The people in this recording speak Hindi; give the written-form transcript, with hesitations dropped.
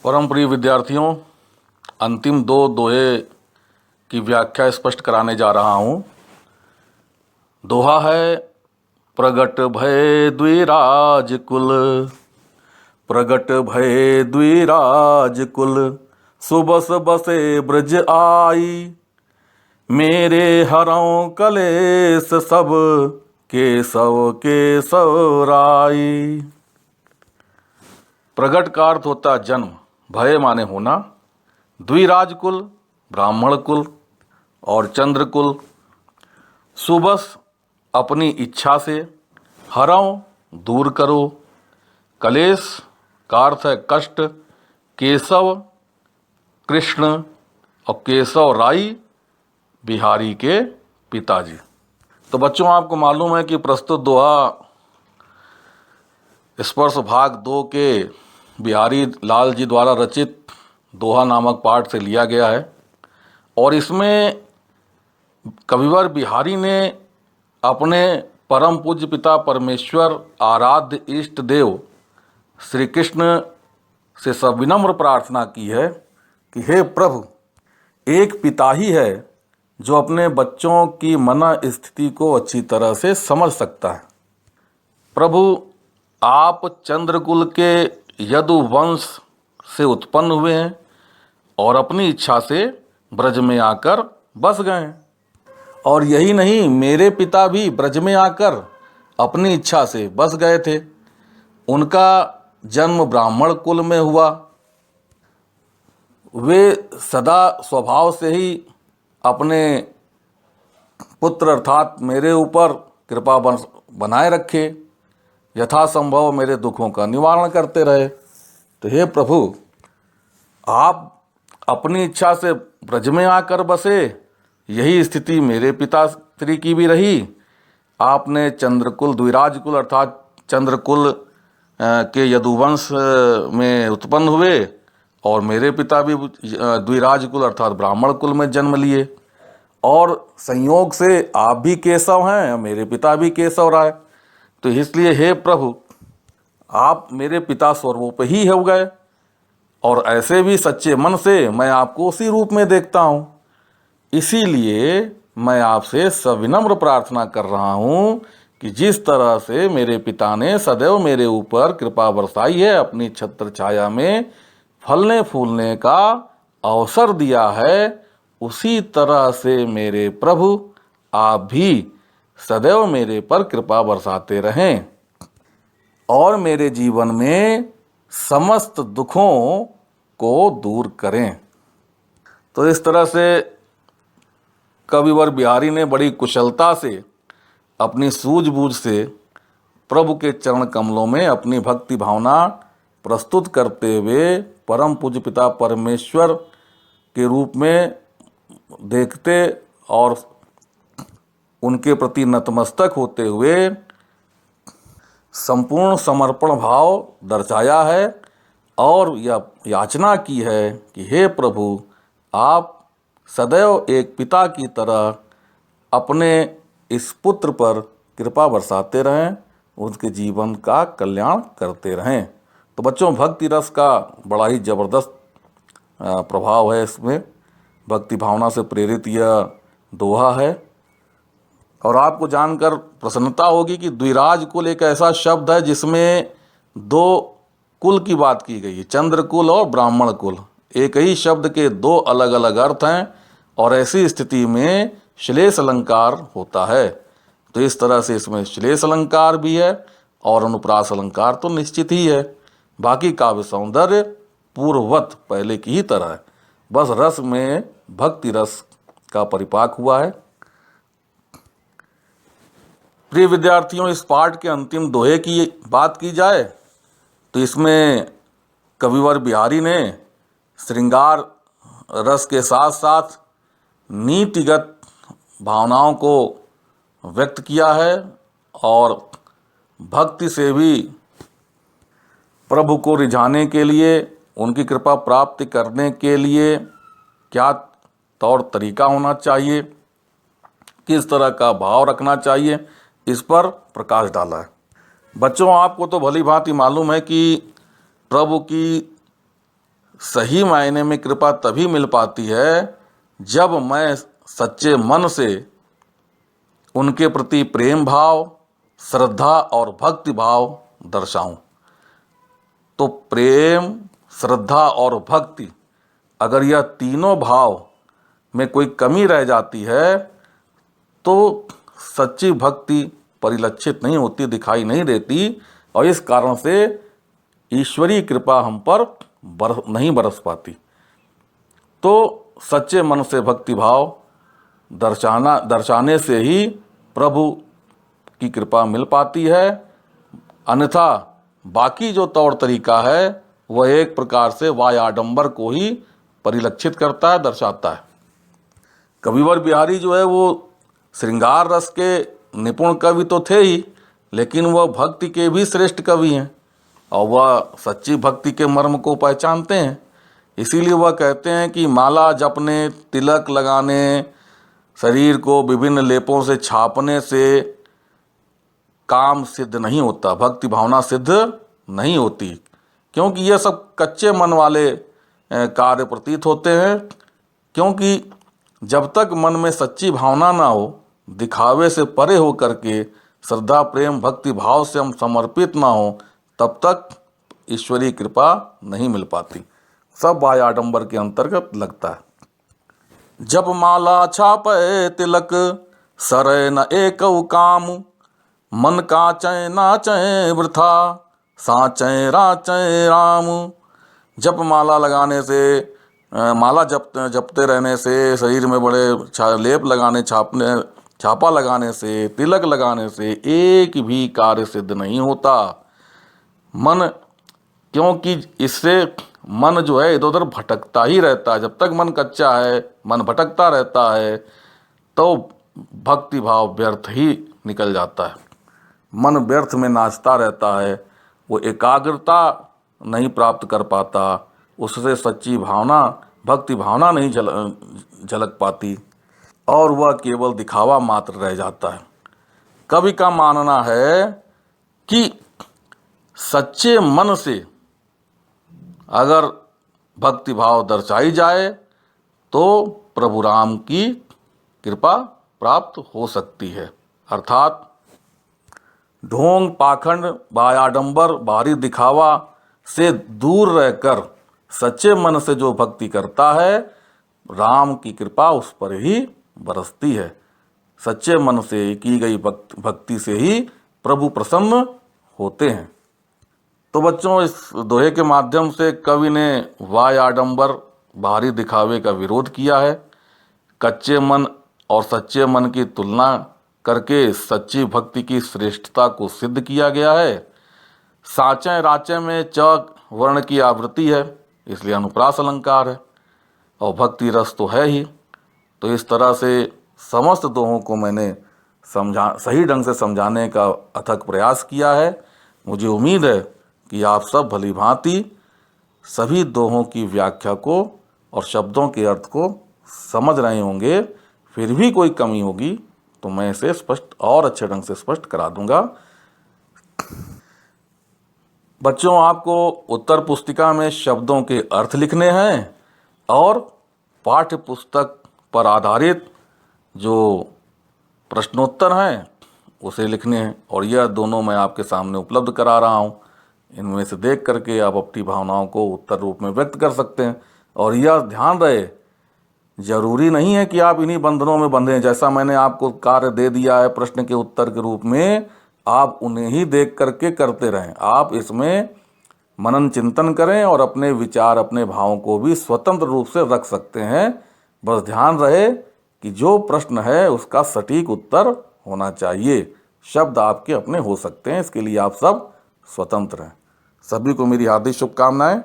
परम प्रिय विद्यार्थियों, अंतिम दो दोहे की व्याख्या स्पष्ट कराने जा रहा हूँ। दोहा है, प्रगट भय द्विराज कुल, प्रगट भय द्विराज कुल, सुबस बसे ब्रज आई, मेरे हरौ कलेस सब, केशव केशव राई। प्रगट का अर्थ होता है जन्म, भय माने होना, द्विराज कुल ब्राह्मण कुल और चंद्र कुल, सुबस अपनी इच्छा से, हरौ दूर करो, कलेश का अर्थ है कष्ट, केशव कृष्ण और केशव राई बिहारी के पिताजी। तो बच्चों, आपको मालूम है कि प्रस्तुत दोहा स्पर्श भाग 2 के बिहारी लाल जी द्वारा रचित दोहा नामक पाठ से लिया गया है और इसमें कविवर बिहारी ने अपने परम पूज्य पिता परमेश्वर आराध्य इष्ट देव श्री कृष्ण से सविनम्र प्रार्थना की है कि हे प्रभु, एक पिता ही है जो अपने बच्चों की मन स्थिति को अच्छी तरह से समझ सकता है। प्रभु, आप चंद्रकुल के यदु वंश से उत्पन्न हुए हैं और अपनी इच्छा से ब्रज में आकर बस गए हैं। और यही नहीं, मेरे पिता भी ब्रज में आकर अपनी इच्छा से बस गए थे। उनका जन्म ब्राह्मण कुल में हुआ। वे सदा स्वभाव से ही अपने पुत्र अर्थात मेरे ऊपर कृपा बनाए रखे, यथासंभव मेरे दुखों का निवारण करते रहे। तो हे प्रभु, आप अपनी इच्छा से ब्रज में आकर बसे, यही स्थिति मेरे पिताश्री की भी रही। आपने चंद्रकुल द्विराज कुल अर्थात चंद्रकुल के यदुवंश में उत्पन्न हुए और मेरे पिता भी द्विराज कुल अर्थात ब्राह्मण कुल में जन्म लिए और संयोग से आप भी केशव हैं, मेरे पिता भी केशव राय। तो इसलिए हे प्रभु, आप मेरे पिता स्वरूप ही हो गए और ऐसे भी सच्चे मन से मैं आपको उसी रूप में देखता हूँ। इसीलिए मैं आपसे सविनम्र प्रार्थना कर रहा हूँ कि जिस तरह से मेरे पिता ने सदैव मेरे ऊपर कृपा बरसाई है, अपनी छत्र छाया में फलने फूलने का अवसर दिया है, उसी तरह से मेरे प्रभु आप भी सदैव मेरे पर कृपा बरसाते रहें और मेरे जीवन में समस्त दुखों को दूर करें। तो इस तरह से कविवर बिहारी ने बड़ी कुशलता से, अपनी सूझबूझ से प्रभु के चरण कमलों में अपनी भक्ति भावना प्रस्तुत करते हुए परम पूज्य पिता परमेश्वर के रूप में देखते और उनके प्रति नतमस्तक होते हुए संपूर्ण समर्पण भाव दर्शाया है और यह याचना की है कि हे प्रभु, आप सदैव एक पिता की तरह अपने इस पुत्र पर कृपा बरसाते रहें, उनके जीवन का कल्याण करते रहें। तो बच्चों, भक्ति रस का बड़ा ही ज़बरदस्त प्रभाव है इसमें। भक्ति भावना से प्रेरित यह दोहा है और आपको जानकर प्रसन्नता होगी कि द्विराज कुल एक ऐसा शब्द है जिसमें दो कुल की बात की गई है, चंद्र कुल और ब्राह्मण कुल। एक ही शब्द के दो अलग अलग अर्थ हैं और ऐसी स्थिति में श्लेष अलंकार होता है। तो इस तरह से इसमें श्लेष अलंकार भी है और अनुप्रास अलंकार तो निश्चित ही है। बाकी काव्य सौंदर्य पूर्ववत पहले की ही तरह है, बस रस में भक्ति रस का परिपाक हुआ है। प्रिय विद्यार्थियों, इस पाठ के अंतिम दोहे की बात की जाए तो इसमें कविवर बिहारी ने श्रृंगार रस के साथ साथ नीतिगत भावनाओं को व्यक्त किया है और भक्ति से भी प्रभु को रिझाने के लिए, उनकी कृपा प्राप्त करने के लिए क्या तौर तरीका होना चाहिए, किस तरह का भाव रखना चाहिए, इस पर प्रकाश डाला है। बच्चों, आपको तो भली भांति मालूम है कि प्रभु की सही मायने में कृपा तभी मिल पाती है जब मैं सच्चे मन से उनके प्रति प्रेम भाव, श्रद्धा और भक्ति भाव दर्शाऊं। तो प्रेम, श्रद्धा और भक्ति, अगर यह तीनों भाव में कोई कमी रह जाती है तो सच्ची भक्ति परिलक्षित नहीं होती, दिखाई नहीं देती, और इस कारण से ईश्वरीय कृपा हम पर नहीं बरस पाती। तो सच्चे मन से भक्ति भाव दर्शाने से ही प्रभु की कृपा मिल पाती है। अन्यथा बाकी जो तौर तरीका है वह एक प्रकार से वाय आडंबर को ही परिलक्षित करता है, दर्शाता है। कविवर बिहारी जो है वो श्रृंगार रस के निपुण कवि तो थे ही, लेकिन वह भक्ति के भी श्रेष्ठ कवि हैं और वह सच्ची भक्ति के मर्म को पहचानते हैं। इसीलिए वह कहते हैं कि माला जपने, तिलक लगाने, शरीर को विभिन्न लेपों से छापने से काम सिद्ध नहीं होता, भक्ति भावना सिद्ध नहीं होती, क्योंकि ये सब कच्चे मन वाले कार्य प्रतीत होते हैं। क्योंकि जब तक मन में सच्ची भावना ना हो, दिखावे से परे हो करके श्रद्धा, प्रेम, भक्ति भाव से हम समर्पित ना हो, तब तक ईश्वरीय कृपा नहीं मिल पाती। सब बाह्य आडंबर के अंतर्गत लगता है। जब माला छापे तिलक, सरे न एकौ काम, मन काचै नाचै वृथा, साचै राचै राम। जप माला लगाने से, माला जपते रहने से, शरीर में बड़े लेप लगाने, छापा लगाने से, तिलक लगाने से एक भी कार्य सिद्ध नहीं होता। मन, क्योंकि इससे मन जो है इधर उधर भटकता ही रहता है। जब तक मन कच्चा है, मन भटकता रहता है, तो भक्ति भाव व्यर्थ ही निकल जाता है। मन व्यर्थ में नाचता रहता है, वो एकाग्रता नहीं प्राप्त कर पाता, उससे सच्ची भावना, भक्ति भावना नहीं झलक पाती और वह केवल दिखावा मात्र रह जाता है। कवि का मानना है कि सच्चे मन से अगर भक्ति भाव दर्शाई जाए तो प्रभु राम की कृपा प्राप्त हो सकती है। अर्थात ढोंग, पाखंड, बायाडंबर, बाहरी दिखावा से दूर रहकर सच्चे मन से जो भक्ति करता है, राम की कृपा उस पर ही बरसती है। सच्चे मन से की गई भक्ति से ही प्रभु प्रसन्न होते हैं। तो बच्चों, इस दोहे के माध्यम से कवि ने वाय आडंबर, बाहरी दिखावे का विरोध किया है। कच्चे मन और सच्चे मन की तुलना करके सच्ची भक्ति की श्रेष्ठता को सिद्ध किया गया है। साचे राचे में च वर्ण की आवृत्ति है, इसलिए अनुप्रास अलंकार है, और भक्ति रस तो है ही। तो इस तरह से समस्त दोहों को मैंने सही ढंग से समझाने का अथक प्रयास किया है। मुझे उम्मीद है कि आप सब भली भांति सभी दोहों की व्याख्या को और शब्दों के अर्थ को समझ रहे होंगे। फिर भी कोई कमी होगी तो मैं इसे स्पष्ट और अच्छे ढंग से स्पष्ट करा दूंगा। बच्चों, आपको उत्तर पुस्तिका में शब्दों के अर्थ लिखने हैं और पाठ्य पुस्तक पर आधारित जो प्रश्नोत्तर हैं उसे लिखने हैं, और यह दोनों मैं आपके सामने उपलब्ध करा रहा हूं। इनमें से देख करके आप अपनी भावनाओं को उत्तर रूप में व्यक्त कर सकते हैं। और यह ध्यान रहे, जरूरी नहीं है कि आप इन्हीं बंधनों में बंधें। जैसा मैंने आपको कार्य दे दिया है प्रश्न के उत्तर के रूप में, आप उन्हें ही देख करके करते रहें। आप इसमें मनन चिंतन करें और अपने विचार, अपने भावों को भी स्वतंत्र रूप से रख सकते हैं। बस ध्यान रहे कि जो प्रश्न है उसका सटीक उत्तर होना चाहिए। शब्द आपके अपने हो सकते हैं, इसके लिए आप सब स्वतंत्र हैं। सभी को मेरी हार्दिक शुभकामनाएं।